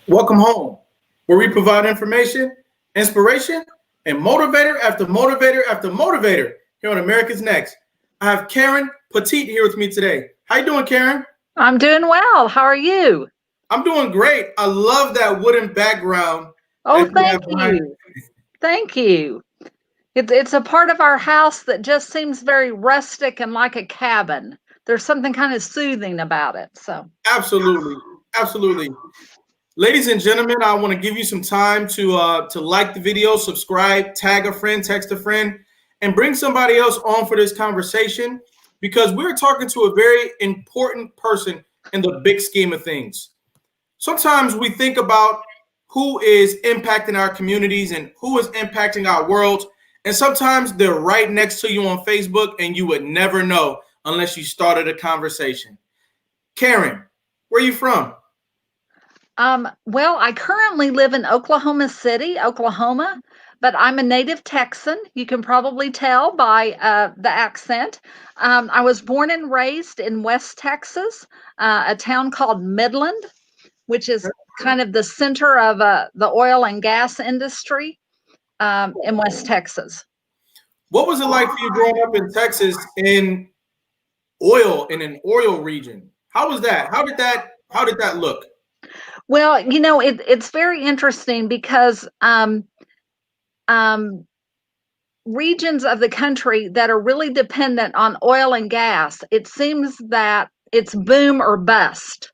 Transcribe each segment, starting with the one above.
Welcome home, where we provide information, inspiration, and motivator after motivator after motivator here on America's Next. I have Karen Poteet here with me today. How you doing, Karen? I'm doing well. How are you? I'm doing great. I love that wooden background. Oh, thank you. Thank you. It's a part of our house that just seems very rustic and like a cabin. There's something kind of soothing about it. So Absolutely, absolutely. Ladies and gentlemen, I want to give you some time to like the video, subscribe, tag a friend, text a friend, and bring somebody else on for this conversation, because we're talking to a very important person in the big scheme of things. Sometimes we think about who is impacting our communities and who is impacting our world, and sometimes they're right next to you on Facebook and you would never know unless you started a conversation. Karen, where are you from? Well, I currently live in Oklahoma City, Oklahoma, but I'm a native Texan. You can probably tell by the accent. I was born and raised in West Texas, a town called Midland, which is kind of the center of the oil and gas industry in West Texas. What was it like for you growing up in Texas in an oil region? How was that? How did that look? Well, it's very interesting because regions of the country that are really dependent on oil and gas, it seems that it's boom or bust.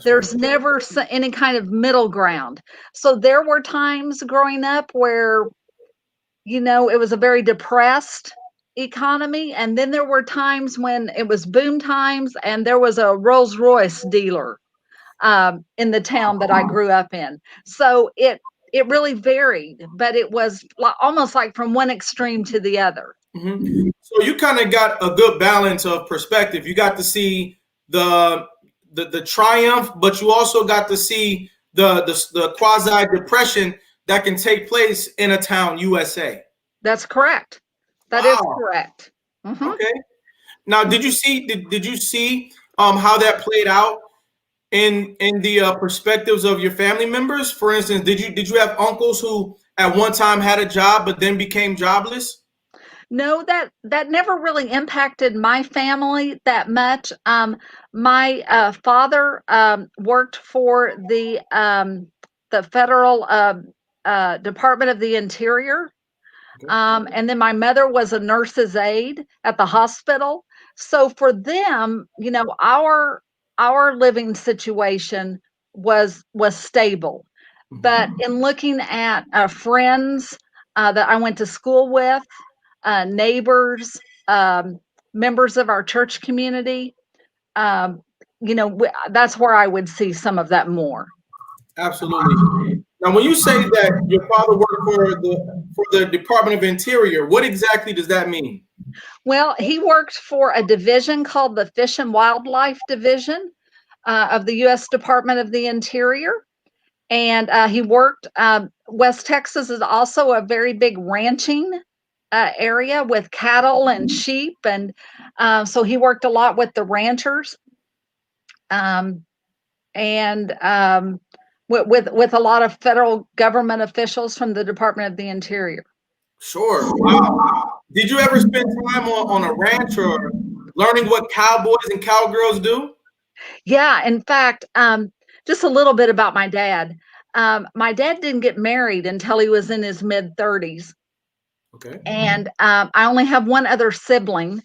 There's never any kind of middle ground. So there were times growing up where, it was a very depressed economy. And then there were times when it was boom times and there was a Rolls Royce dealer in the town that I grew up in. So it really varied, but it was almost like from one extreme to the other. Mm-hmm. So you kind of got a good balance of perspective. You got to see the triumph, but you also got to see the quasi depression that can take place in a town, USA. That's correct. That is correct. Mm-hmm. Okay. Now, did you see how that played out in the perspectives of your family members? For instance, did you have uncles who at one time had a job but then became jobless? No, that never really impacted my family that much. My father worked for the federal Department of the Interior, and then my mother was a nurse's aide at the hospital. So for them, our living situation was stable. But in looking at friends that I went to school with, neighbors, members of our church community, that's where I would see some of that more. Absolutely. Now, when you say that your father worked for the Department of Interior, what exactly does that mean? Well, he worked for a division called the Fish and Wildlife Division of the U.S. Department of the Interior. And he worked, West Texas is also a very big ranching area with cattle and sheep. And so he worked a lot with the ranchers and with a lot of federal government officials from the Department of the Interior. Sure. Wow. Did you ever spend time on a ranch or learning what cowboys and cowgirls do? Yeah. In fact, just a little bit about my dad. My dad didn't get married until he was in his mid-30s. Okay. And I only have one other sibling,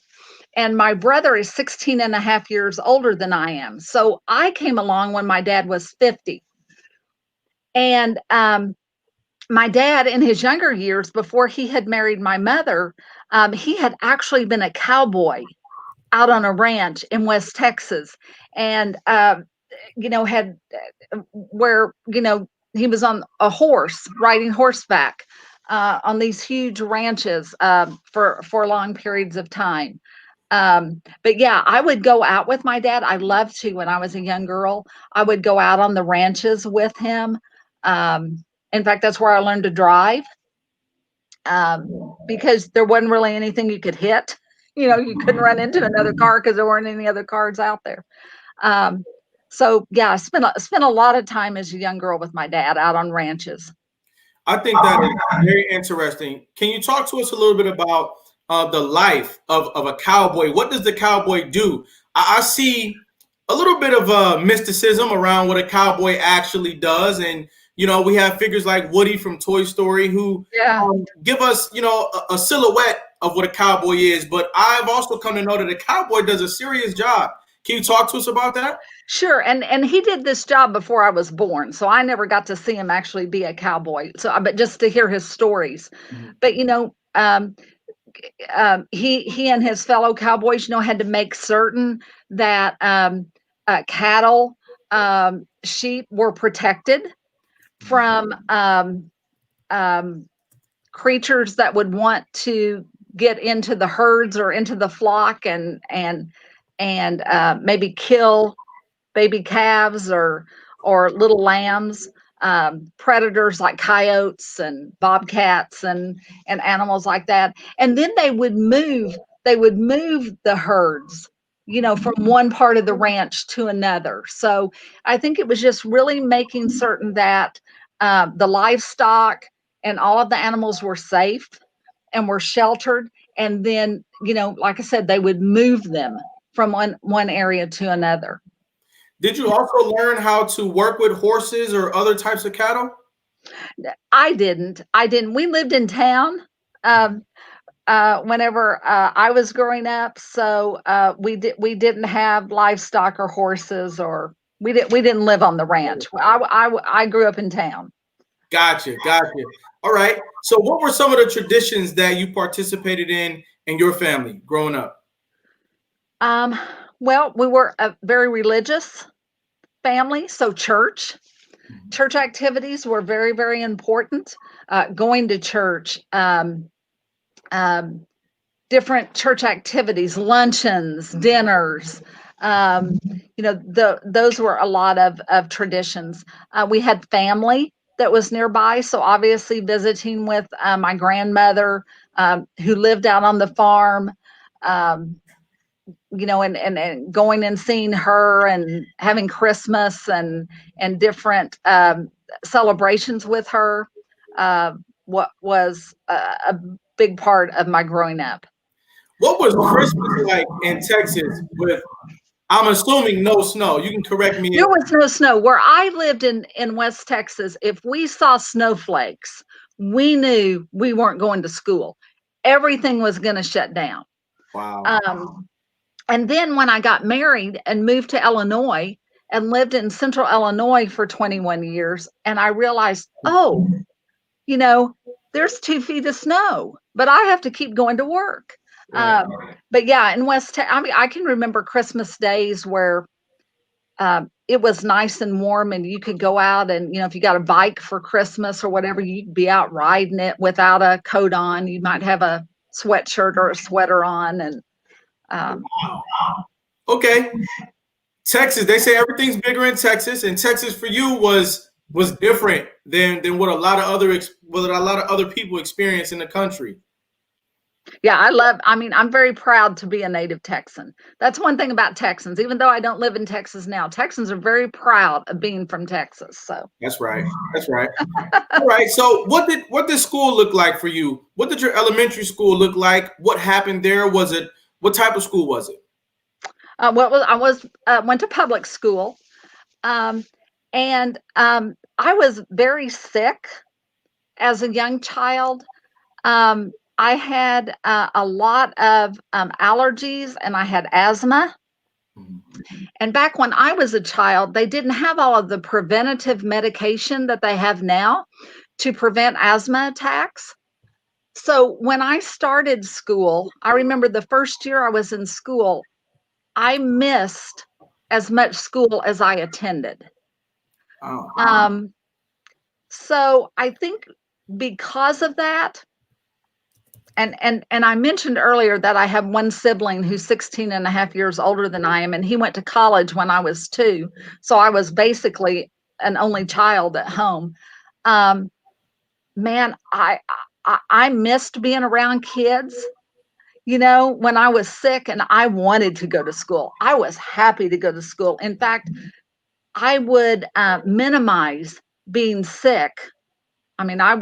and my brother is 16 and a half years older than I am. So I came along when my dad was 50. And my dad, in his younger years, before he had married my mother, he had actually been a cowboy out on a ranch in West Texas, and had where he was on a horse, riding horseback on these huge ranches for long periods of time. But yeah, I would go out with my dad. I loved to when I was a young girl. I would go out on the ranches with him. In fact, that's where I learned to drive because there wasn't really anything you could hit. You know, you couldn't run into another car because there weren't any other cars out there. Um, so yeah, I spent a lot of time as a young girl with my dad out on ranches. I think that is very interesting. Can you talk to us a little bit about the life of a cowboy? What does the cowboy do? I see a little bit of mysticism around what a cowboy actually does. And, you know, we have figures like Woody from Toy Story who Yeah. give us, you know, a silhouette of what a cowboy is. But I've also come to know that a cowboy does a serious job. Can you talk to us about that? Sure, and he did this job before I was born, so I never got to see him actually be a cowboy. So, but just to hear his stories. Mhm. But he and his fellow cowboys, had to make certain that cattle, sheep were protected from um, creatures that would want to get into the herds or into the flock and maybe kill baby calves or little lambs, predators like coyotes and bobcats and animals like that. And then they would move the herds, from one part of the ranch to another. So I think it was just really making certain that the livestock and all of the animals were safe and were sheltered. And then, like I said, they would move them from one area to another. Did you also learn how to work with horses or other types of cattle? I didn't. We lived in town whenever I was growing up, so we didn't have livestock or horses, or we didn't live on the ranch. I grew up in town. Gotcha, gotcha. All right. So, what were some of the traditions that you participated in your family growing up? Um, well, we were a very religious family, so church activities were very, very important. Going to church, um, different church activities, luncheons, dinners. Those were a lot of traditions. We had family that was nearby, so obviously visiting with my grandmother, who lived out on the farm. Um, and going and seeing her and having Christmas and different celebrations with her, what was a big part of my growing up. What was Christmas like in Texas with, I'm assuming, no snow? You can correct me There if. was no snow. Where I lived in West Texas, if we saw snowflakes, we knew we weren't going to school. Everything was going to shut down. Wow. Um, and then when I got married and moved to Illinois and lived in central Illinois for 21 years, and I realized, oh, you know, there's 2 feet of snow, but I have to keep going to work. Right. But yeah, in I mean, I can remember Christmas days where it was nice and warm and you could go out and, if you got a bike for Christmas or whatever, you'd be out riding it without a coat on. You might have a sweatshirt or a sweater on. And um, Okay. Texas. They say everything's bigger in Texas, and Texas for you was different than what a lot of other people experience in the country. yeah, I mean, I'm very proud to be a native Texan. That's one thing about Texans. Even though I don't live in Texas now, Texans are very proud of being from Texas. So, That's right. That's right. All right. So what did school look like for you? What did your elementary school look like? What happened there? Was it what type of school was it? I was went to public school, um, and I was very sick as a young child. I had a lot of allergies, and I had asthma. And back when I was a child, they didn't have all of the preventative medication that they have now to prevent asthma attacks. So when I started school, I remember the first year I was in school, I missed as much school as I attended. Oh, Um, So I think because of that, and I mentioned earlier that I have one sibling who's 16 and a half years older than I am, and he went to college when I was 2. So I was basically an only child at home. Um, man, I missed being around kids. You know, when I was sick and I wanted to go to school, I was happy to go to school. In fact, I would minimize being sick. I mean, I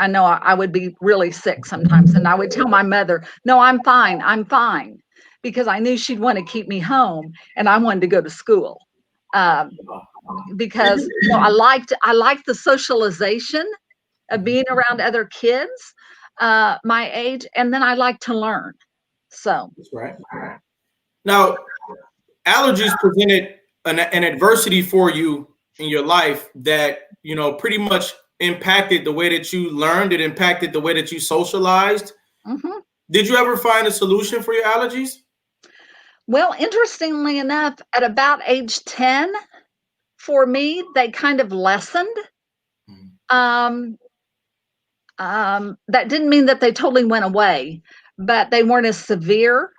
know I would be really sick sometimes, and I would tell my mother, "No, I'm fine," because I knew she'd want to keep me home, and I wanted to go to school, um, because I liked the socialization of being around other kids my age, and then I like to learn. So, That's right. Now, allergies presented an adversity for you in your life that, pretty much impacted the way that you learned. It impacted the way that you socialized. mhm. Did you ever find a solution for your allergies? Well, interestingly enough, at about age 10, for me, they kind of lessened. Mhm. Um, that didn't mean that they totally went away, but they weren't as severe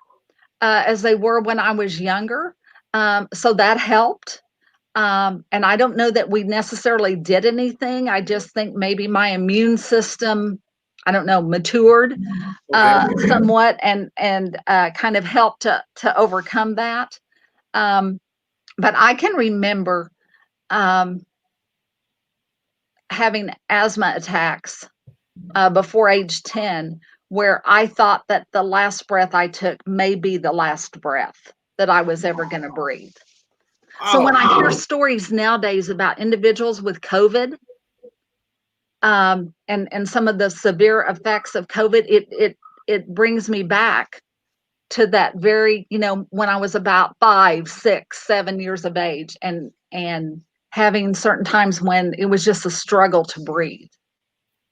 as they were when I was younger. So that helped. And I don't know that we necessarily did anything. I just think maybe my immune system, I don't know, matured Okay. somewhat and kind of helped to overcome that. Um, but I can remember um, having asthma attacks before age 10, where I thought that the last breath I took may be the last breath that I was ever going to breathe. So when Wow. I hear stories nowadays about individuals with COVID, and some of the severe effects of COVID, it brings me back to that very, when I was about 5, 6, 7 years of age, and having certain times when it was just a struggle to breathe.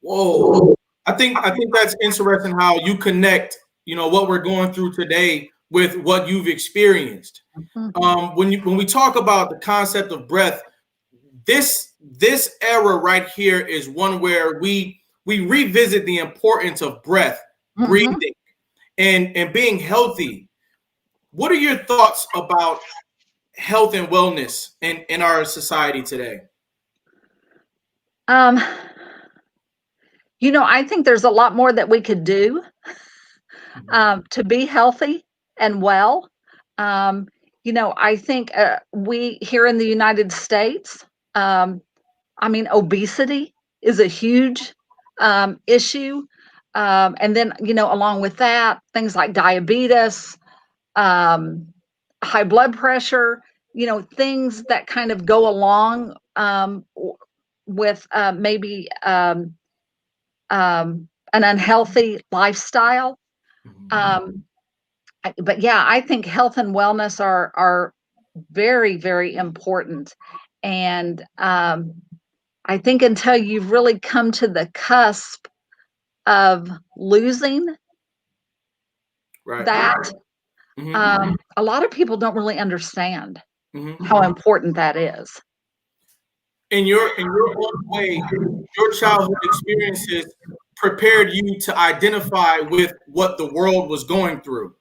Whoa. I think that's interesting how you connect, what we're going through today with what you've experienced. Mhm. When we talk about the concept of breath, this era right here is one where we revisit the importance of breath, Mhm. breathing, and being healthy. What are your thoughts about health and wellness in our society today? Um, I think there's a lot more that we could do to be healthy and well. Um, I think we here in the United States, um, I mean, obesity is a huge issue. And then, along with that, things like diabetes, um, high blood pressure, things that kind of go along with maybe an unhealthy lifestyle. Mhm. Um, but yeah, I think health and wellness are very, very important. And I think until you've really come to the cusp of losing Right. that, Hmm. a lot of people don't really understand Hmm. how important that is. In your own way, your childhood experiences prepared you to identify with what the world was going through.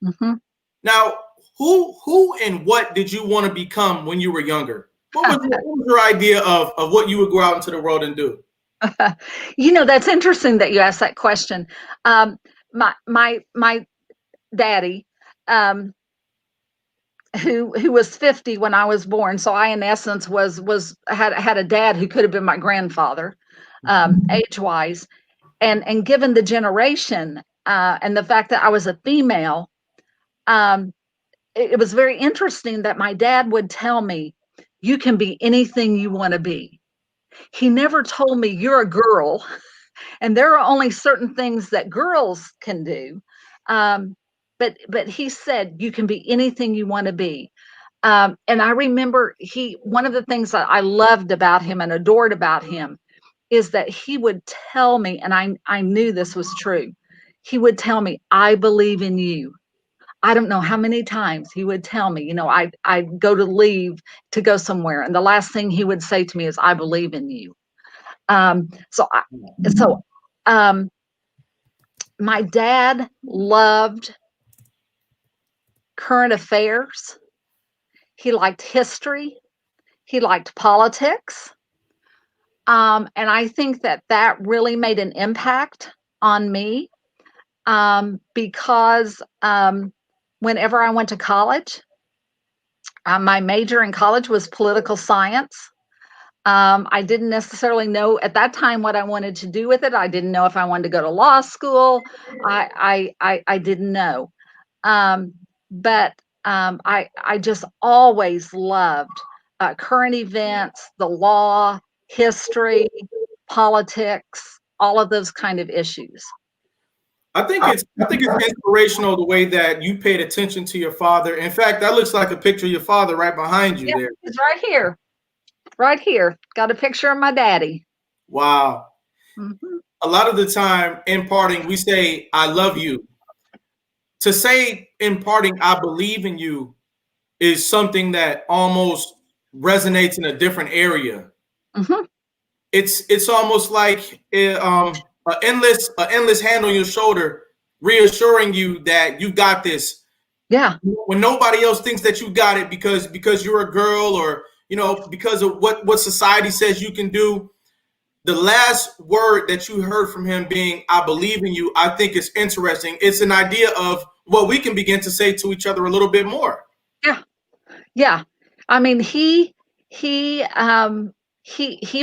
Mhm. Now, who and what did you want to become when you were younger? What was your idea of what you would go out into the world and do? That's interesting that you asked that question. My daddy, um, who was 50 when I was born, so I in essence was had a dad who could have been my grandfather, age wise, and given the generation and the fact that I was a female, um, it was very interesting that my dad would tell me, "You can be anything you want to be." He never told me you're a girl and there are only certain things that girls can do. Um, but he said you can be anything you want to be. And I remember one of the things that I loved about him and adored about him is that he would tell me, and I knew this was true. He would tell me, "I believe in you." I don't know how many times he would tell me, I'd go to leave to go somewhere, and the last thing he would say to me is, "I believe in you." Um, so, I, so my dad loved current affairs. He liked history. He liked politics. And I think that that really made an impact on me because whenever I went to college, my major in college was political science. I didn't necessarily know at that time what I wanted to do with it. I didn't know if I wanted to go to law school. I didn't know. Um, but I just always loved current events, the law, history, politics, all of those kind of issues. I think it's inspirational the way that you paid attention to your father. In fact, that looks like a picture of your father right behind you Yeah, there. it's right here, right here. Got a picture of my daddy. Wow. Hmm. A lot of the time in parting, we say, I love you. To say in parting, I believe in you is something that almost resonates in a different area. Hmm. It's almost like a endless hand on your shoulder, reassuring you that you got this Yeah, when nobody else thinks that you got it because you're a girl or because of what society says you can do. The last word that you heard from him being "I believe in you," I think is interesting. It's an idea of what we can begin to say to each other a little bit more. yeah, yeah. I mean, he he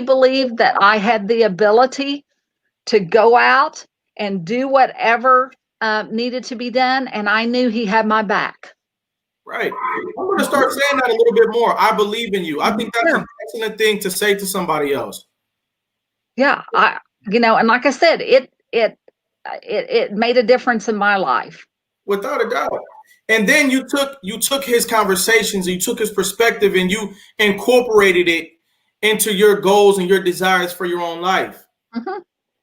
believed that I had the ability to go out and do whatever needed to be done, and I knew he had my back. Right. I'm going to start saying that a little bit more. I believe in you. I think that's Yeah, an excellent thing to say to somebody else. yeah. And like I said, it made a difference in my life. Without a doubt. And then you took his conversations, you took his perspective, and you incorporated it into your goals and your desires for your own life. Hmm.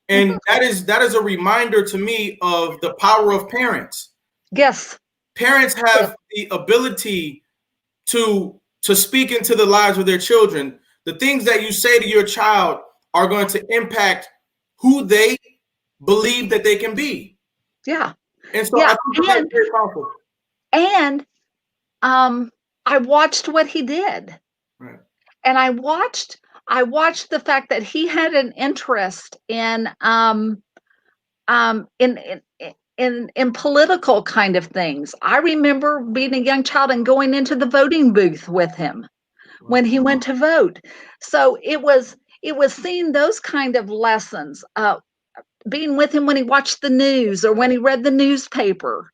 And Hmm. that is a reminder to me of the power of parents. Yes. Parents Yes. have the ability to speak into the lives of their children. The things that you say to your child are going to impact who they believe that they can be. Yeah. And so I Yeah. think that that's And very powerful. and um, I watched what he did, Right. and I watched the fact that he had an interest um, in in in political kind of things. I remember being a young child and going into the voting booth with him when Wow. he went to vote. So it was seeing those kind of lessons, being with him when he watched the news or when he read the newspaper.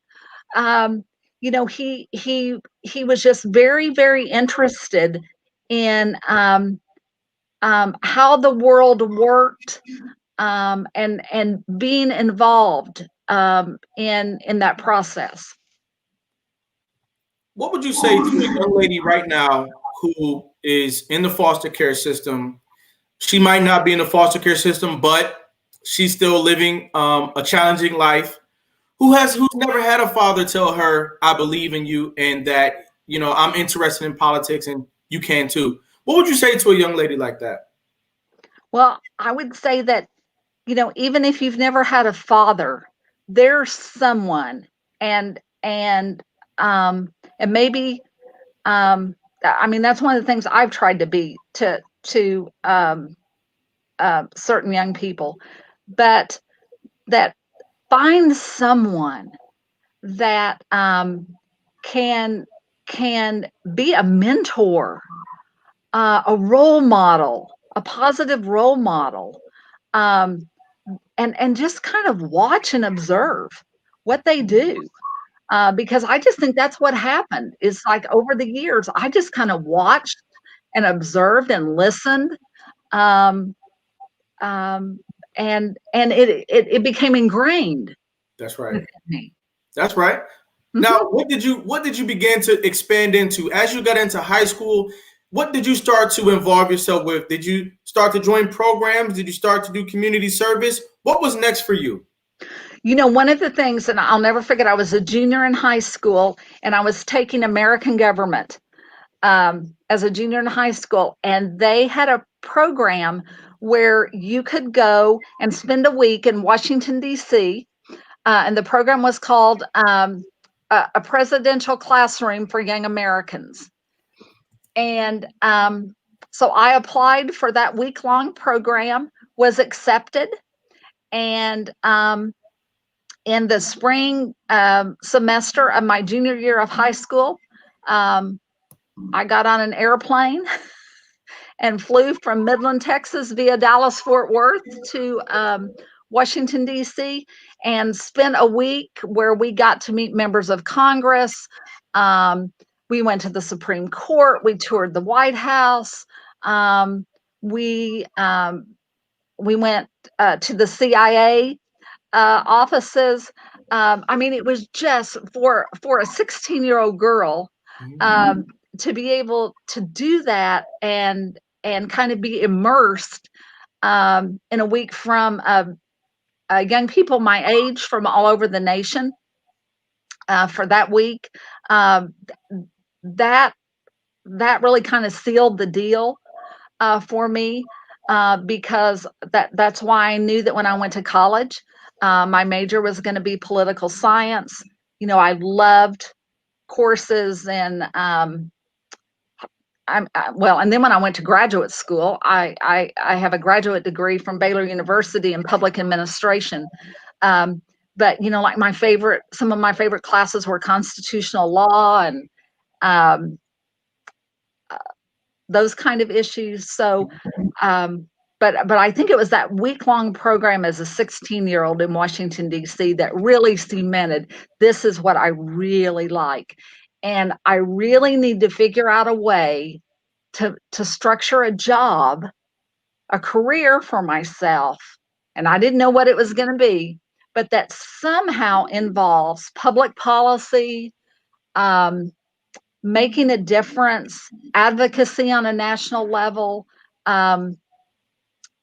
Um, he was just very very interested in how the world worked, and being involved in that process. What would you say to a young lady right now who is in the foster care system? She might not be in the foster care system, but she's still living a challenging life. Who's never had a father tell her, "I believe in you," and that I'm interested in politics, and you can too. What would you say to a young lady like that? Well, I would say that, even if you've never had a father, there's someone, and and and maybe, I mean, that's one of the things I've tried to be to certain young people, but that find someone that can can be a mentor, a role model, a positive role model, um, and just kind of watch and observe what they do. Because I just think that's what happened. Is like over the years, I just kind of watched and observed and listened, um, um, and it became ingrained That's right. within me. That's right. Now, Mhm. what did you begin to expand into as you got into high school? What did you start to involve yourself with? Did you start to join programs? Did you start to do community service? What was next for you? One of the things, and I'll never forget, I was a junior in high school, and I was taking American government as a junior in high school, and they had a program where you could go and spend a week in Washington, D.C. And the program was called a Presidential Classroom for Young Americans. And so I applied for that week-long program, was accepted, and in the spring semester of my junior year of high school, I got on an airplane and flew from Midland, Texas via Dallas, Fort Worth to Washington, D.C., and spent a week where we got to meet members of Congress. We went to the Supreme Court. We toured the White House. We went to the CIA offices. I mean, it was just for a 16-year-old girl to be able to do that and kind of be immersed in a week from young people my age from all over the nation for that week. That really kind of sealed the deal for me because that's why I knew that when I went to college, my major was going to be political science. You know, I loved courses and and then when I went to graduate school, I have a graduate degree from Baylor University in public administration. But you know, like some of my favorite classes were constitutional law and those kind of issues. So, but I think it was that week-long program as a 16-year-old in Washington, D.C. that really cemented, this is what I really like. And I really need to figure out a way to structure a job, a career for myself. And I didn't know what it was going to be, but that somehow involves public policy, making a difference, advocacy on a national level. And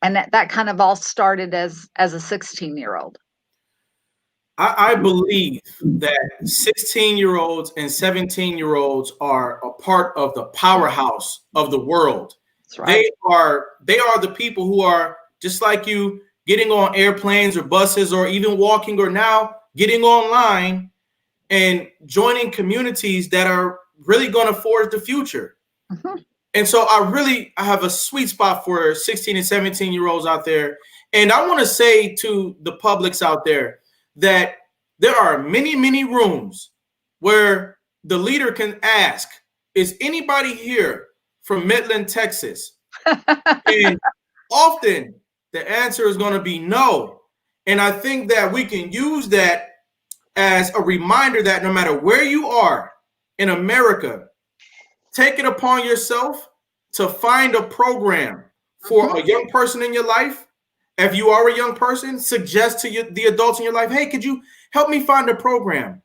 that kind of all started as a 16-year-old. I believe that 16-year-olds and 17-year-olds are a part of the powerhouse of the world. That's right. They are the people who are just like you, getting on airplanes or buses or even walking or now getting online and joining communities that are really going to forge the future. Mm-hmm. And so I have a sweet spot for 16 and 17-year-olds out there. And I want to say to the publics out there that there are many, many rooms where the leader can ask, is anybody here from Midland, Texas? And often the answer is going to be no. And I think that we can use that as a reminder that no matter where you are in America, take it upon yourself to find a program for a young person in your life. If you are a young person, suggest to the adults in your life, hey, could you help me find a program,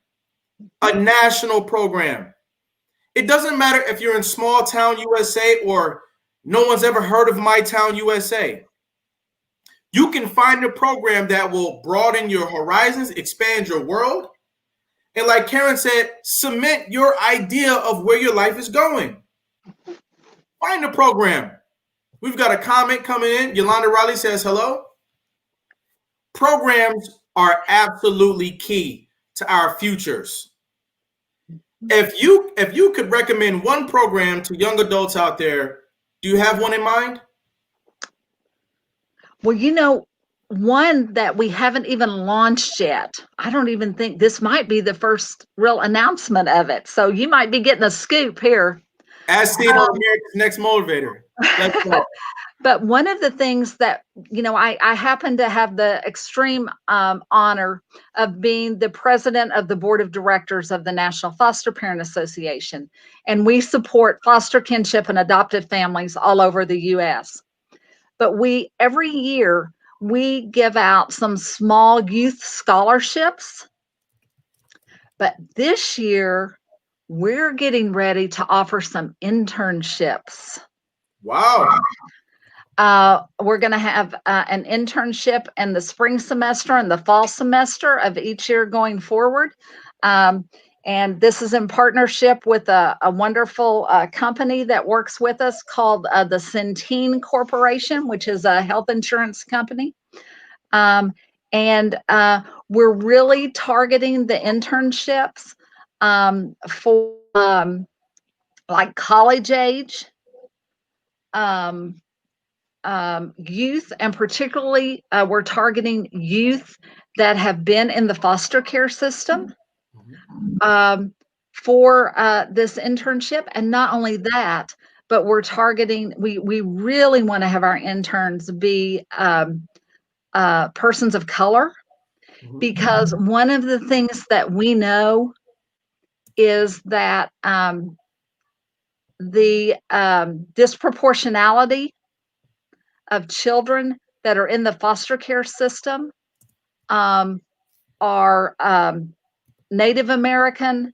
a national program? It doesn't matter if you're in small town USA or no one's ever heard of My Town USA. You can find a program that will broaden your horizons, expand your world. And like Karen said, cement your idea of where your life is going. Find a program. We've got a comment coming in. Yolanda Riley says, hello. Programs are absolutely key to our futures. If you could recommend one program to young adults out there, do you have one in mind? Well, you know, one that we haven't even launched yet. I don't even think this might be the first real announcement of it. So you might be getting a scoop here. As seen on America's Next Motivator. Let's go. But one of the things that, you know, I happen to have the extreme honor of being the president of the board of directors of the National Foster Parent Association. And we support foster kinship and adopted families all over the U.S. But every year, we give out some small youth scholarships. But this year, we're getting ready to offer some internships. Wow. We're going to have an internship in the spring semester and the fall semester of each year going forward. And And this is in partnership with a wonderful company that works with us called the Centene Corporation, which is a health insurance company. And we're really targeting the internships for like college age youth, and particularly we're targeting youth that have been in the foster care system for this internship. And not only that, but we're targeting, we really want to have our interns be persons of color, because one of the things that we know is that the disproportionality of children that are in the foster care system are Native American,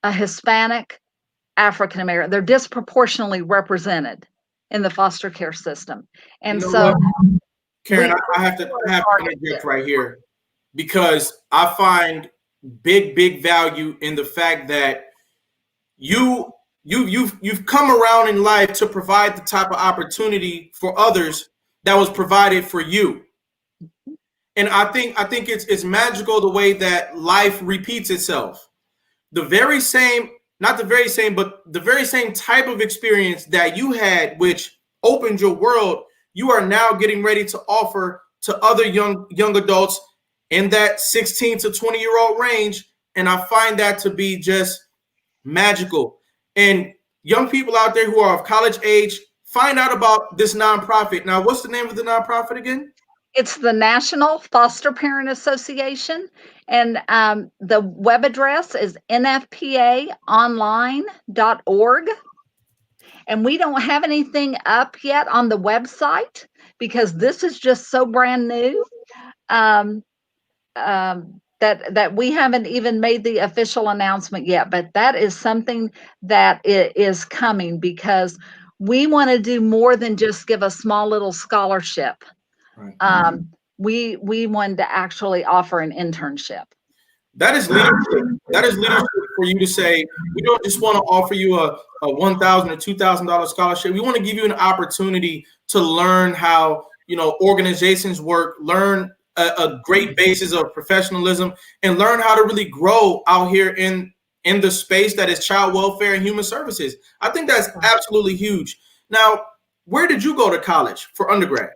Hispanic, African American. They're disproportionately represented in the foster care system. And what, Karen, I have to interject right here, because I find big value in the fact that you've come around in life to provide the type of opportunity for others that was provided for you. And I think it's magical the way that life repeats itself. The very same, not the very same, but the very same type of experience that you had, which opened your world, you are now getting ready to offer to other young adults in that 16 to 20-year-old range. And I find that to be just magical. And young people out there who are of college age, find out about this nonprofit. Now, what's the name of the nonprofit again? It's the National Foster Parent Association, and the web address is nfpaonline.org. And we don't have anything up yet on the website because this is just so brand new that we haven't even made the official announcement yet. But that is something that is coming, because we want to do more than just give a small little scholarship. Right. We wanted to actually offer an internship. That is leadership. That is leadership for you to say, we don't just want to offer you a $1,000 or $2,000 scholarship. We want to give you an opportunity to learn how, organizations work, learn a great basis of professionalism, and learn how to really grow out here in the space that is child welfare and human services. I think that's absolutely huge. Now, where did you go to college for undergrad?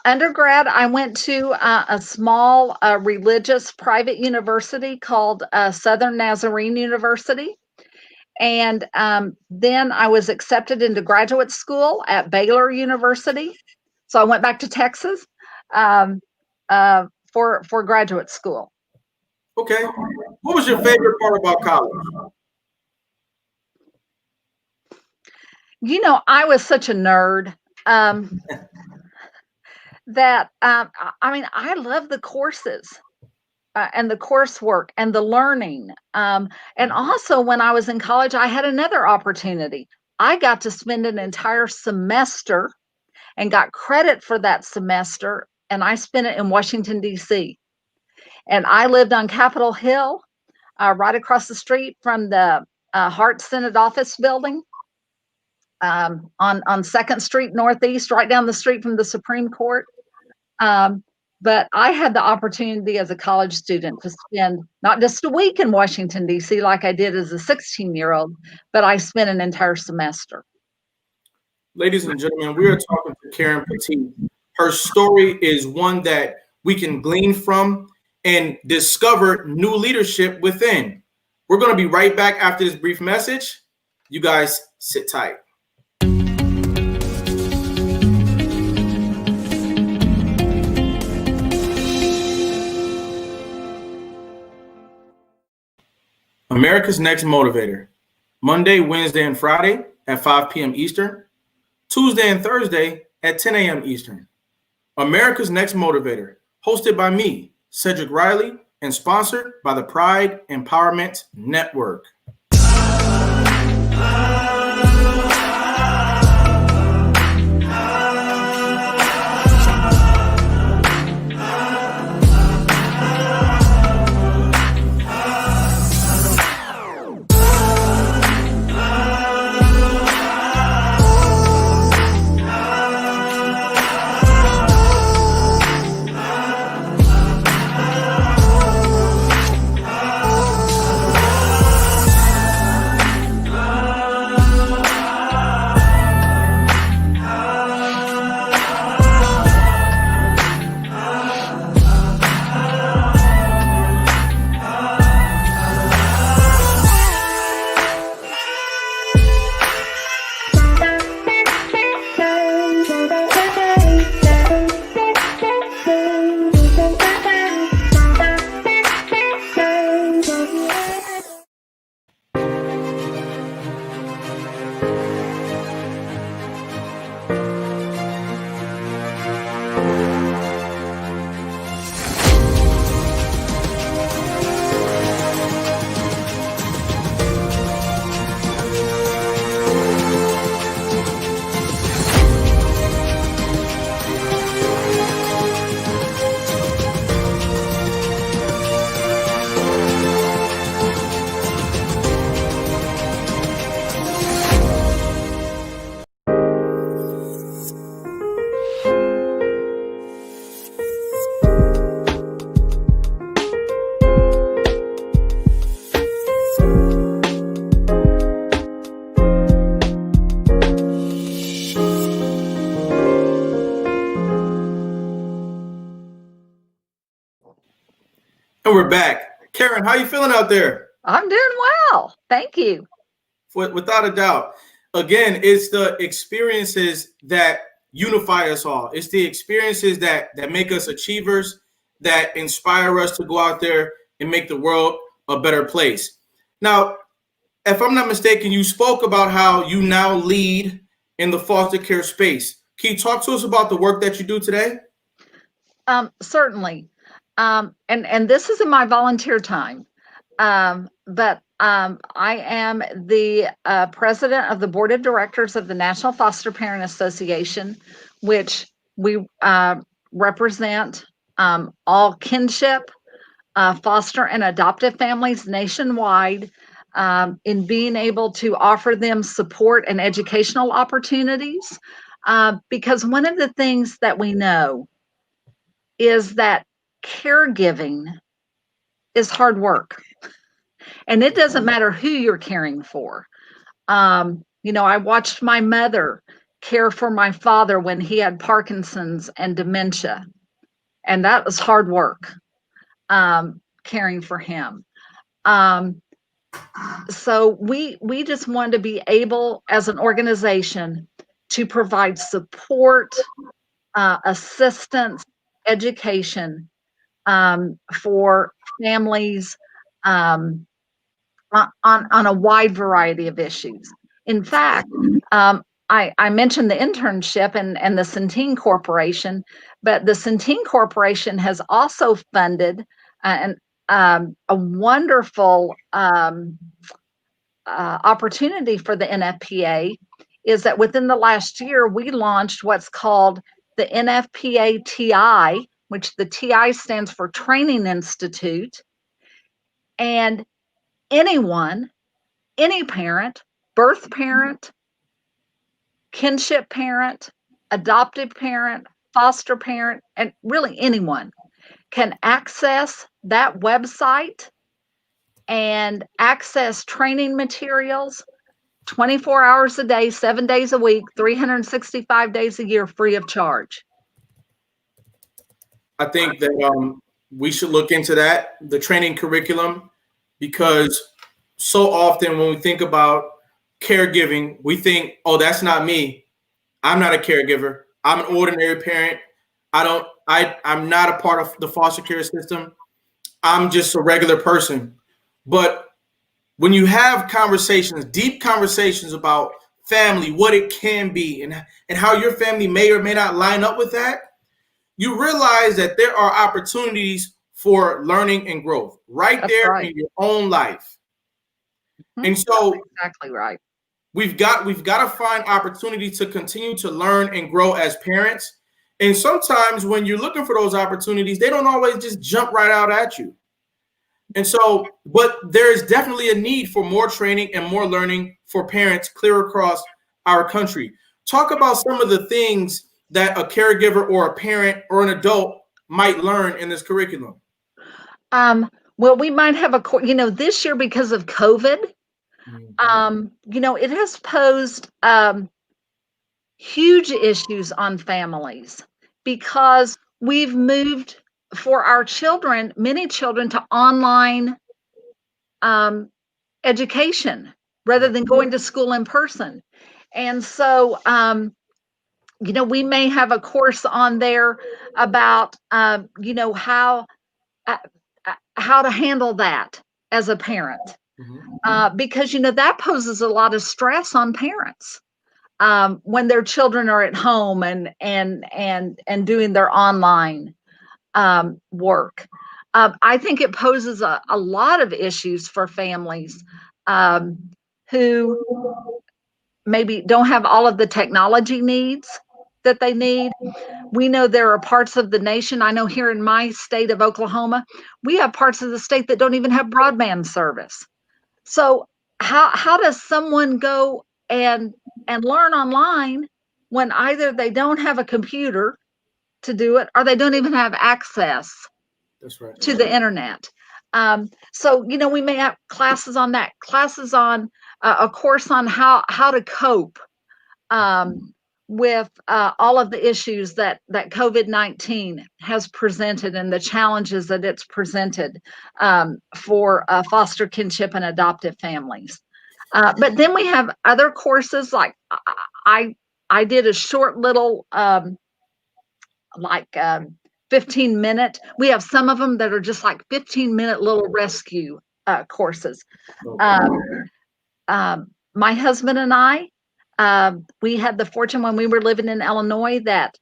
Undergrad, I went to a small religious private university called Southern Nazarene University. And then I was accepted into graduate school at Baylor University. So I went back to Texas for graduate school. Okay. What was your favorite part about college? I was such a nerd. That I love the courses and the coursework and the learning. And also, when I was in college, I had another opportunity. I got to spend an entire semester and got credit for that semester, and I spent it in Washington, D.C. And I lived on Capitol Hill, right across the street from the Hart Senate Office Building. On 2nd Street Northeast, right down the street from the Supreme Court. But I had the opportunity as a college student to spend not just a week in Washington, D.C. like I did as a 16-year-old, but I spent an entire semester. Ladies and gentlemen, we are talking to Karen Poteet. Her story is one that we can glean from and discover new leadership within. We're going to be right back after this brief message. You guys sit tight. America's Next Motivator, Monday, Wednesday, and Friday at 5 p.m. Eastern, Tuesday and Thursday at 10 a.m. Eastern. America's Next Motivator, hosted by me, Cedric Riley, and sponsored by the Pride Empowerment Network. And we're back. Karen, how you feeling out there? I'm doing well. Thank you. Without a doubt. Again, it's the experiences that unify us all. It's the experiences that make us achievers, that inspire us to go out there and make the world a better place. Now, if I'm not mistaken, you spoke about how you now lead in the foster care space. Can you talk to us about the work that you do today? Certainly. And this is in my volunteer time. But I am the president of the board of directors of the National Foster Parent Association, which we represent all kinship, foster, and adoptive families nationwide in being able to offer them support and educational opportunities. Because one of the things that we know is that caregiving is hard work. And it doesn't matter who you're caring for. I watched my mother care for my father when he had Parkinson's and dementia, and that was hard work, caring for him. Um, so we just want to be able, as an organization, to provide support, assistance, education for families um, on a wide variety of issues. In fact, I mentioned the internship and the Centene Corporation, but the Centene Corporation has also funded a wonderful opportunity for the NFPA. Is that within the last year, we launched what's called the NFPA TI, which the TI stands for Training Institute. And anyone, any parent, birth parent, kinship parent, adoptive parent, foster parent, and really anyone can access that website and access training materials 24 hours a day, 7 days a week, 365 days a year, free of charge. I think that we should look into that, the training curriculum, because so often when we think about caregiving, we think, oh, that's not me. I'm not a caregiver. I'm an ordinary parent. I'm not a part of the foster care system. I'm just a regular person. But when you have conversations, deep conversations about family, what it can be, and how your family may or may not line up with that, you realize that there are opportunities for learning and growth right That's there right. in your own life. And so That's exactly right. we've got to find opportunity to continue to learn and grow as parents. And sometimes when you're looking for those opportunities, they don't always just jump right out at you. And so, but there is definitely a need for more training and more learning for parents clear across our country. Talk about some of the things that a caregiver or a parent or an adult might learn in this curriculum. Well, we might have this year because of COVID, it has posed huge issues on families because we've moved for our children, many children, to online education rather than going to school in person. And so, we may have a course on there about, uh, how to handle that as a parent, because that poses a lot of stress on parents when their children are at home and doing their online work. I think it poses a lot of issues for families who maybe don't have all of the technology needs that they need. We know there are parts of the nation, I know here in my state of Oklahoma, we have parts of the state that don't even have broadband service. So how does someone go and learn online when either they don't have a computer to do it or they don't even have access That's right. to the internet? So we may have classes on that, classes on a course on how to cope with all of the issues that COVID-19 has presented and the challenges that it's presented for foster kinship and adoptive families. But then we have other courses like I did a short little like 15-minute. We have some of them that are just like 15-minute little rescue courses. My husband and I, we had the fortune when we were living in Illinois that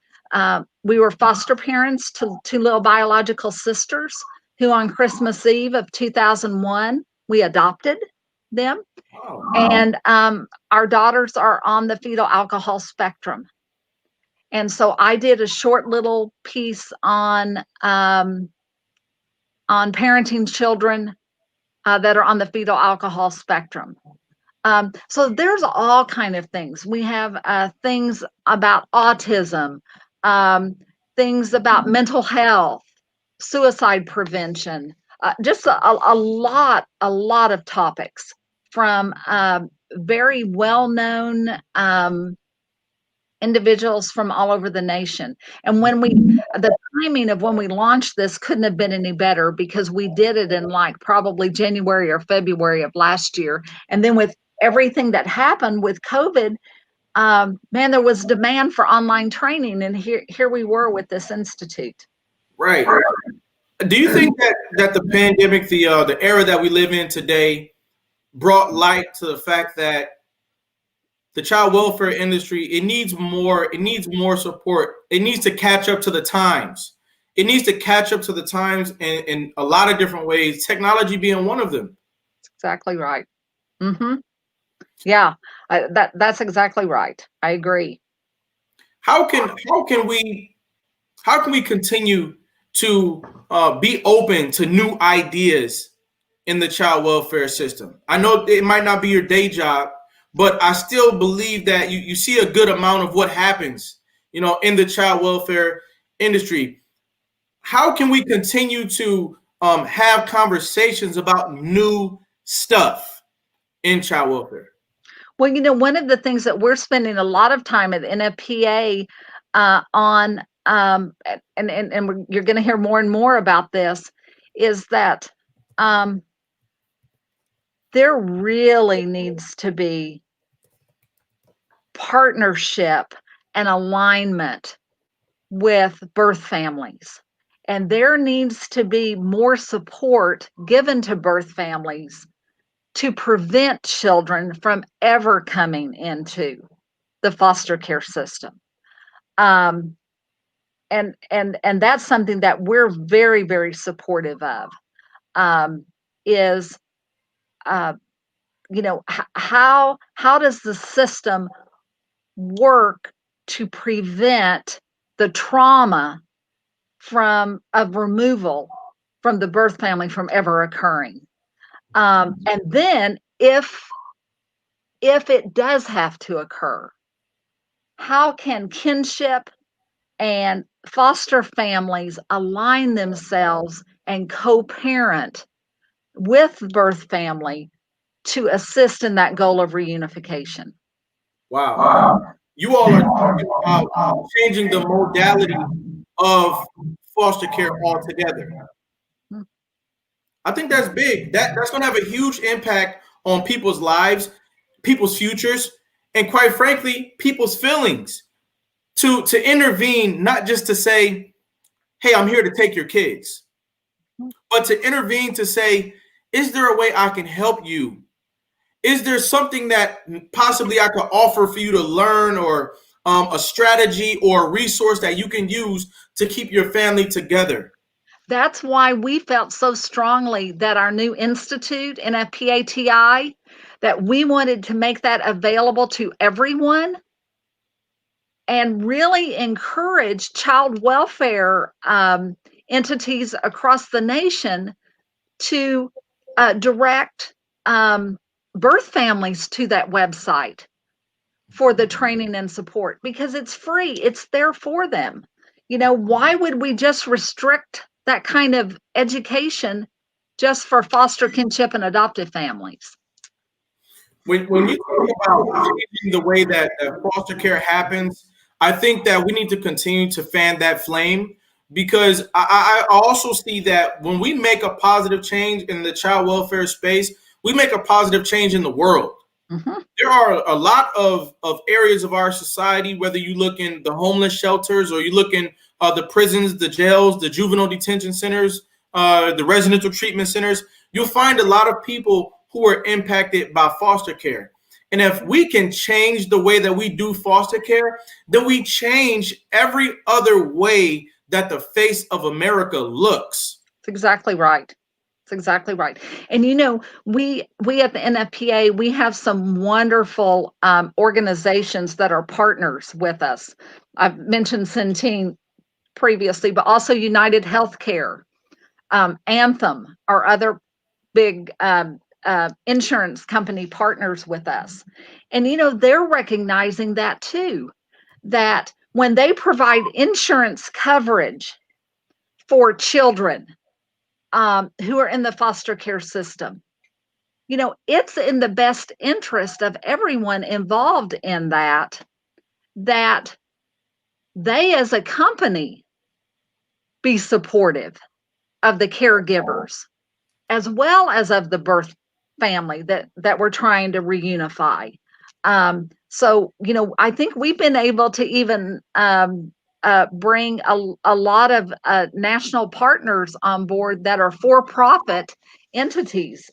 we were foster parents to two little biological sisters who on Christmas Eve of 2001, we adopted them. And our daughters are on the fetal alcohol spectrum. And so I did a short little piece on parenting children that are on the fetal alcohol spectrum. So there's all kind of things. We have things about autism, things about mental health, suicide prevention, just a lot of topics from very well-known individuals from all over the nation. And the timing of when we launched this couldn't have been any better because we did it in like probably January or February of last year. And then with everything that happened with COVID, man, there was demand for online training. And here we were with this institute. Right. Do you think that the pandemic, the era that we live in today, brought light to the fact that the child welfare industry, it needs more support. It needs to catch up to the times. It needs to catch up to the times in a lot of different ways, technology being one of them. That's exactly right. Mm-hmm. Yeah, that's exactly right. I agree. How can we continue to be open to new ideas in the child welfare system? I know it might not be your day job, but I still believe that you see a good amount of what happens, in the child welfare industry. How can we continue to have conversations about new stuff in child welfare? Well, one of the things that we're spending a lot of time at NFPA on, and you're going to hear more and more about this, is that there really needs to be partnership and alignment with birth families. And there needs to be more support given to birth families to prevent children from ever coming into the foster care system. And that's something that we're very, very supportive of, is how does the system work to prevent the trauma of removal from the birth family from ever occurring? And then if it does have to occur, how can kinship and foster families align themselves and co-parent with birth family to assist in that goal of reunification? Wow. You all are talking about changing the modality of foster care altogether. I think that's big. That's going to have a huge impact on people's lives, people's futures, and quite frankly, people's feelings. To intervene, not just to say, hey, I'm here to take your kids, but to intervene to say, is there a way I can help you? Is there something that possibly I could offer for you to learn, or a strategy or a resource that you can use to keep your family together? That's why we felt so strongly that our new institute, NFPATI, that we wanted to make that available to everyone and really encourage child welfare entities across the nation to direct birth families to that website for the training and support, because it's free. It's there for them. Why would we just restrict that kind of education just for foster kinship and adoptive families? When you talk about changing the way that foster care happens, I think that we need to continue to fan that flame because I also see that when we make a positive change in the child welfare space, we make a positive change in the world. Mm-hmm. There are a lot of areas of our society, whether you look in the homeless shelters or you look in the prisons, the jails, the juvenile detention centers, the residential treatment centers, you'll find a lot of people who are impacted by foster care. And if we can change the way that we do foster care, then we change every other way that the face of America looks. It's exactly right. It's exactly right. And we at the NFPA, we have some wonderful organizations that are partners with us. I've mentioned Centene previously, but also United Healthcare, Anthem, our other big insurance company partners with us. And they're recognizing that too, that when they provide insurance coverage for children who are in the foster care system, it's in the best interest of everyone involved in that they as a company be supportive of the caregivers as well as of the birth family that we're trying to reunify. So I think we've been able to even bring a lot of national partners on board that are for-profit entities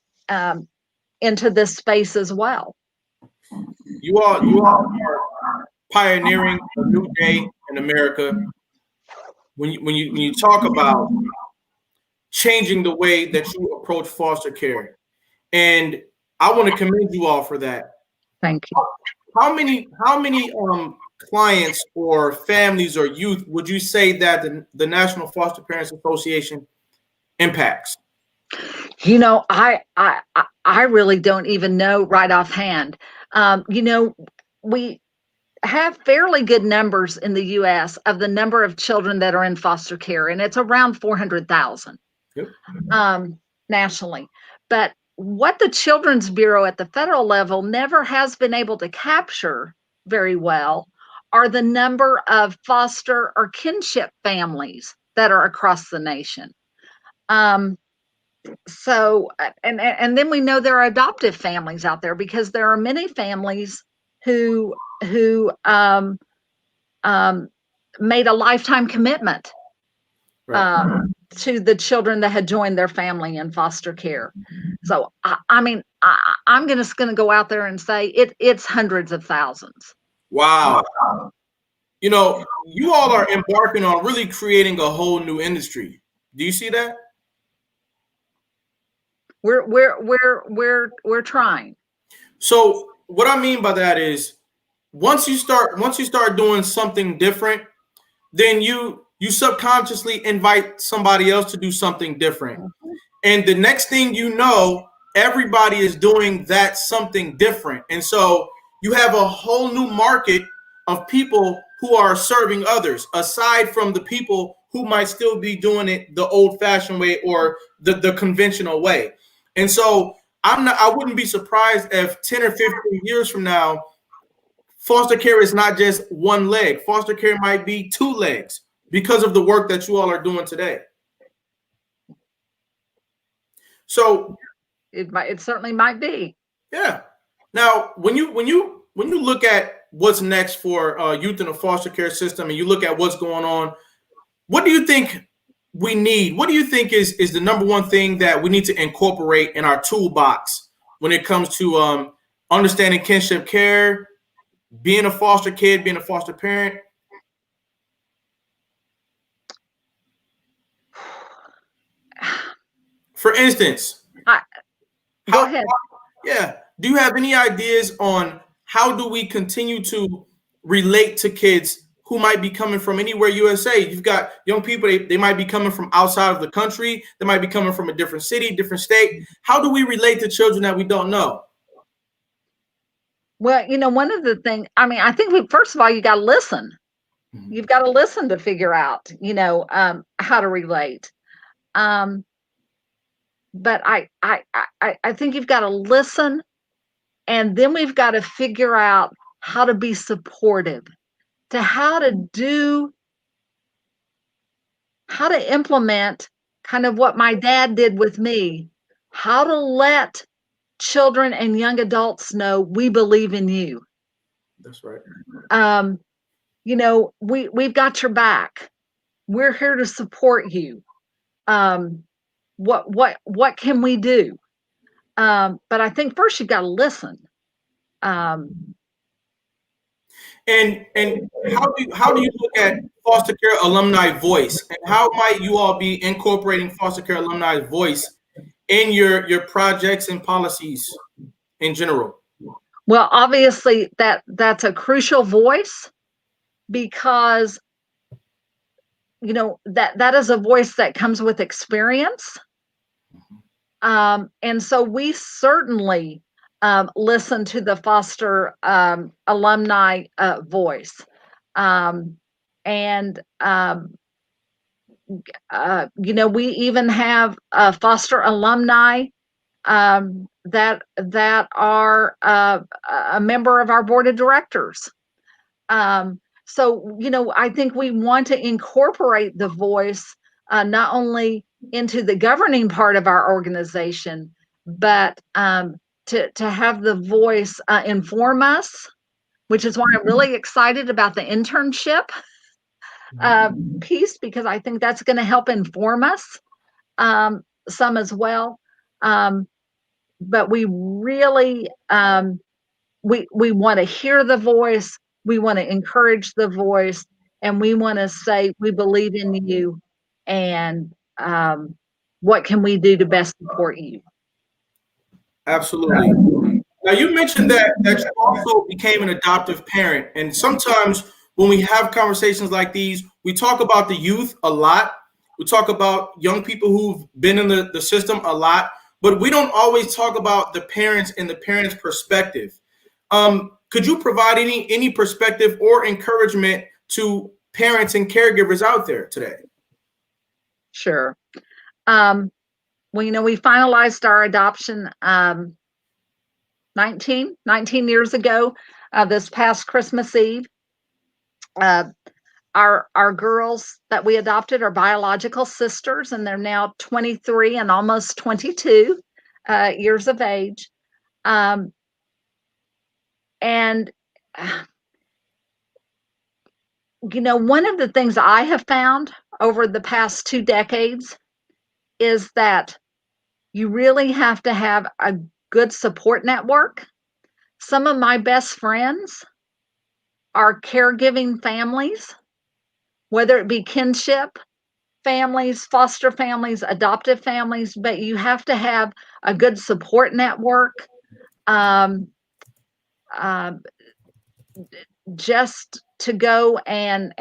into this space as well. You all are pioneering a new day in America. When you talk about changing the way that you approach foster care, and I want to commend you all for that. Thank you. How many clients or families or youth would you say that the National Foster Parents Association impacts? I really don't even know right offhand. We have fairly good numbers in the U.S. of the number of children that are in foster care, and it's around 400,000 Yep. Nationally. But what the Children's Bureau at the federal level never has been able to capture very well are the number of foster or kinship families that are across the nation. So, and then we know there are adoptive families out there because there are many families who made a lifetime commitment Right. to the children that had joined their family in foster care. So, I mean, I'm just going to go out there and say it's hundreds of thousands. Wow. You all are embarking on really creating a whole new industry. Do you see that? We're trying. So what I mean by that is once you start doing something different, then you subconsciously invite somebody else to do something different. And the next thing you know, everybody is doing that something different. And so you have a whole new market of people who are serving others, aside from the people who might still be doing it the old-fashioned way or the conventional way. And so I wouldn't be surprised if 10 or 15 years from now, foster care is not just one leg. Foster care might be two legs because of the work that you all are doing today. So it certainly might be. yeah. Now, when you look at what's next for youth in the foster care system, and you look at what's going on, what do you think we need? What do you think is the number one thing that we need to incorporate in our toolbox when it comes to understanding kinship care, being a foster kid, being a foster parent? For instance, Go ahead. Yeah. Do you have any ideas on how do we continue to relate to kids who might be coming from anywhere USA? You've got young people, they might be coming from outside of the country. They might be coming from a different city, different state. How do we relate to children that we don't know? Well, one of the things, I think first of all, you got to listen. Mhm. You've got to listen to figure out, how to relate. But I think you've got to listen, and then we've got to figure out how to be supportive. to how to implement kind of what my dad did with me, how to let children and young adults know we believe in you. That's right. We've got your back. We're here to support you. What can we do? But I think first you've got to listen. And how do you look at foster care alumni voice, and how might you all be incorporating foster care alumni voice in your projects and policies in general? Well, obviously that's a crucial voice, because that is a voice that comes with experience. And so we certainly listen to the foster alumni voice. And we even have foster alumni that are a member of our board of directors. So I think we want to incorporate the voice not only into the governing part of our organization, but to have the voice inform us, which is why I'm really excited about the internship piece, because I think that's going to help inform us some as well. But we really we want to hear the voice, we want to encourage the voice, and we want to say we believe in you, and what can we do to best support you? Absolutely. Now, you mentioned that you also became an adoptive parent, and sometimes when we have conversations like these, we talk about the youth a lot. We talk about young people who've been in the system a lot, but we don't always talk about the parents and the parents' perspective. Could you provide any perspective or encouragement to parents and caregivers out there today? Sure. Well, we finalized our adoption 19 years ago, this past Christmas Eve. Our girls that we adopted are biological sisters, and they're now 23 and almost 22 years of age. And one of the things I have found over the past 2 decades is that you really have to have a good support network. Some of my best friends are caregiving families, whether it be kinship families, foster families, adoptive families, but you have to have a good support network. Just to go and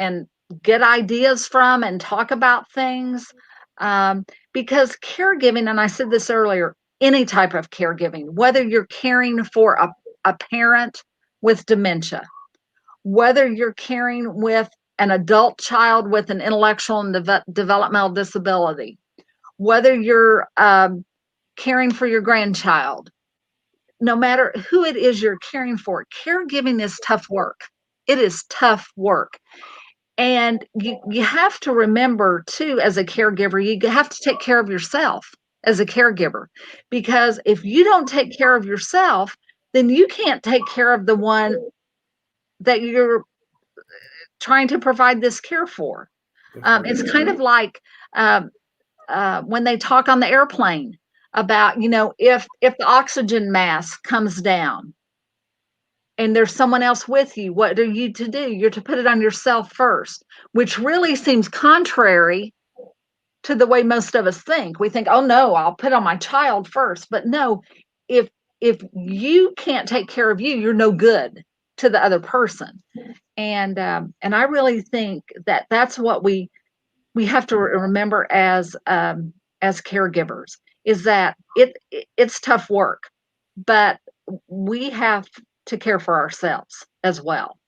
get ideas from and talk about things, because caregiving, and I said this earlier, any type of caregiving, whether you're caring for a parent with dementia, whether you're caring with an adult child with an intellectual and developmental disability, whether you're caring for your grandchild, no matter who it is you're caring for, caregiving is tough work. It is tough work. And you have to remember too, as a caregiver, you have to take care of yourself as a caregiver, because if you don't take care of yourself, then you can't take care of the one that you're trying to provide this care for. It's kind of like when they talk on the airplane about, if the oxygen mask comes down and there's someone else with you, what are you to do? You're to put it on yourself first, which really seems contrary to the way most of us think. We think, oh no, I'll put on my child first. But no, if you can't take care of you, you're no good to the other person. And I really think that that's what we have to remember as caregivers, is that it's tough work, but we have to care for ourselves as well.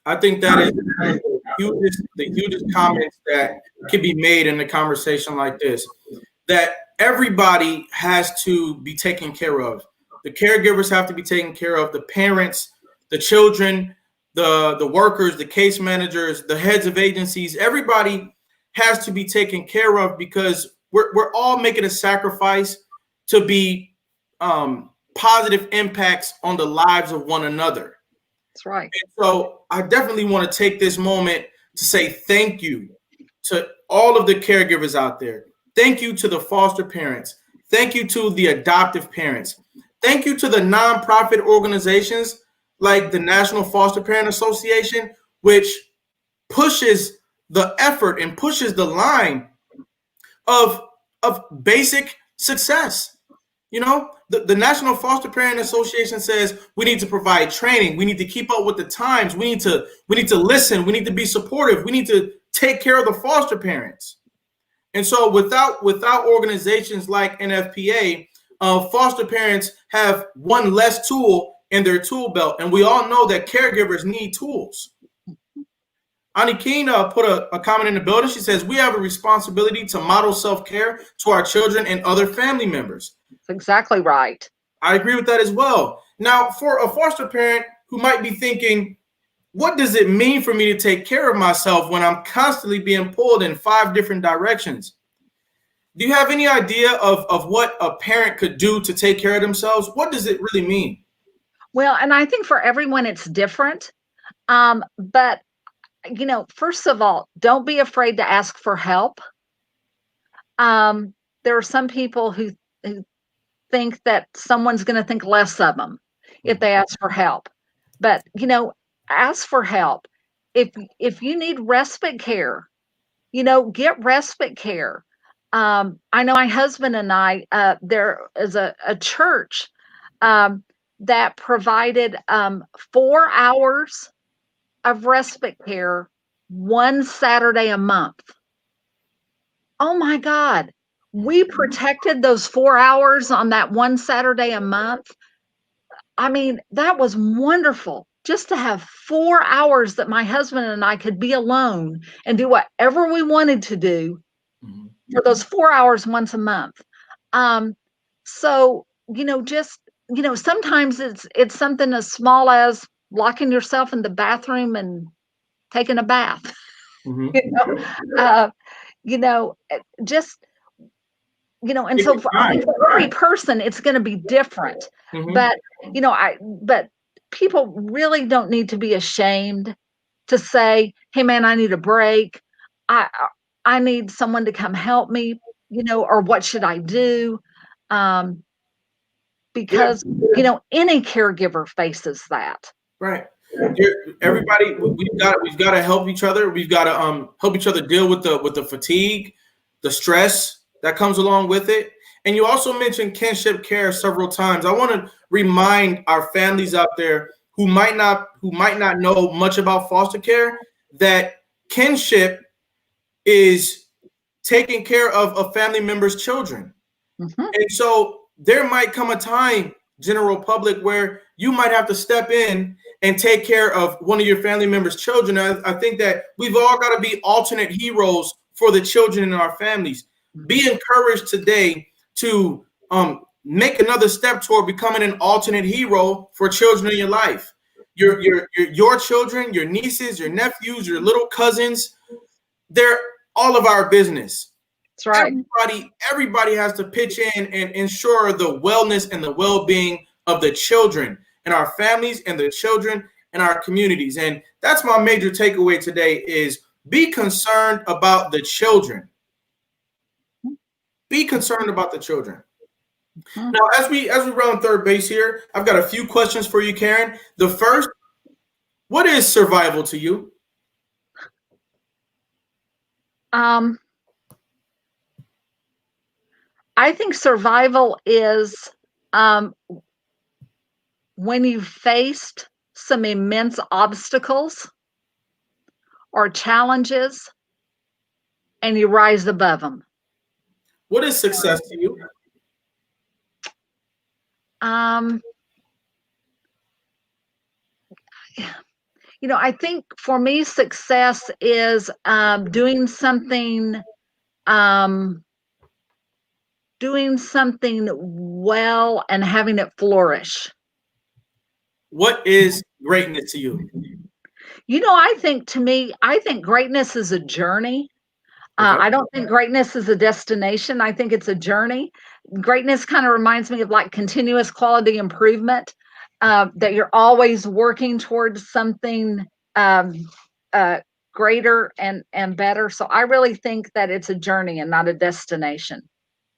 I think that is the hugest comments that can be made in a conversation like this, that everybody has to be taken care of. The caregivers have to be taken care of, the parents, the children, the workers, the case managers, the heads of agencies, everybody has to be taken care of because we're all making a sacrifice to be positive impacts on the lives of one another. That's right. And so I definitely want to take this moment to say thank you to all of the caregivers out there. Thank you to the foster parents. Thank you to the adoptive parents. Thank you to the nonprofit organizations like the National Foster Parent Association, which pushes the effort and pushes the line of, of basic success. You know, the National Foster Parent Association says we need to provide training. We need to keep up with the times. We need to listen. We need to be supportive. We need to take care of the foster parents. And so without organizations like NFPA, foster parents have one less tool in their tool belt. And we all know that caregivers need tools. Ani Keen put a comment in the building. She says, we have a responsibility to model self-care to our children and other family members. That's exactly right. I agree with that as well. Now, for a foster parent who might be thinking, what does it mean for me to take care of myself when I'm constantly being pulled in 5 different directions? Do you have any idea of what a parent could do to take care of themselves? What does it really mean? Well, and I think for everyone it's different. But first of all, don't be afraid to ask for help. There are some people who think that someone's going to think less of them if they ask for help. But, ask for help. If you need respite care, get respite care. I know my husband and I, there is a church that provided 4 hours of respite care one Saturday a month. Oh my God. We protected those 4 hours on that one Saturday a month. I mean, that was wonderful. Just to have 4 hours that my husband and I could be alone and do whatever we wanted to do for those 4 hours once a month. So, sometimes it's something as small as locking yourself in the bathroom and taking a bath. Just and so for every person it's going to be different. But but people really don't need to be ashamed to say, hey man, I need a break. I need someone to come help me, or what should I do? Because any caregiver faces that. Right. Everybody, we've got to help each other. We've got to help each other deal with the fatigue, the stress that comes along with it. And you also mentioned kinship care several times. I want to remind our families out there who might not know much about foster care that kinship is taking care of a family member's children. And so there might come a time, general public, where you might have to step in and take care of one of your family members' children. I think that we've all got to be alternate heroes for the children in our families. Be encouraged today to make another step toward becoming an alternate hero for children in your life. Your children, your nieces, your nephews, your little cousins, they're all of our business. That's right. Everybody has to pitch in and ensure the wellness and the well-being of the children and our families and the children and our communities. And that's my major takeaway today is be concerned about the children. Be concerned about the children. Now, as we round third base here, I've got a few questions for you, Karen. The first, what is survival to you? I think survival is when you've faced some immense obstacles or challenges and you rise above them. What is success to you? I think for me, success is doing something well and having it flourish. What is greatness to you? I think I think greatness is a journey. Okay. I don't think greatness is a destination. I think it's a journey. Greatness kind of reminds me of like continuous quality improvement, that you're always working towards something um, uh, greater and better. So I really think that it's a journey and not a destination.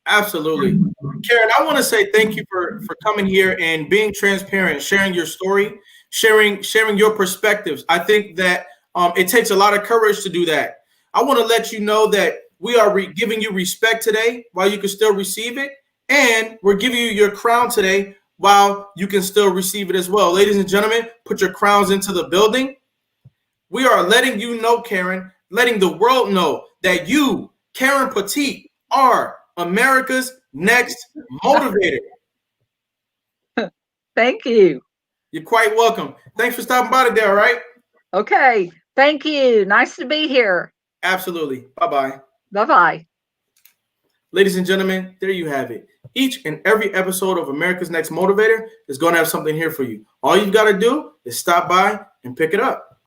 Absolutely. Karen, I want to say thank you for coming here and being transparent, sharing your story, sharing your perspectives. I think that it takes a lot of courage to do that. I want to let you know that we are giving you respect today while you can still receive it, and we're giving you your crown today while you can still receive it as well. Ladies and gentlemen, put your crowns into the building. We are letting you know, Karen, letting the world know that you, Karen Poteet, are America's next motivator. Thank you. You're quite welcome. Thanks for stopping by today, all right? Okay. Thank you. Nice to be here. Absolutely. Bye-bye. Bye-bye. Ladies and gentlemen, there you have it. Each and every episode of America's Next Motivator is going to have something here for you. All you've got to do is stop by and pick it up.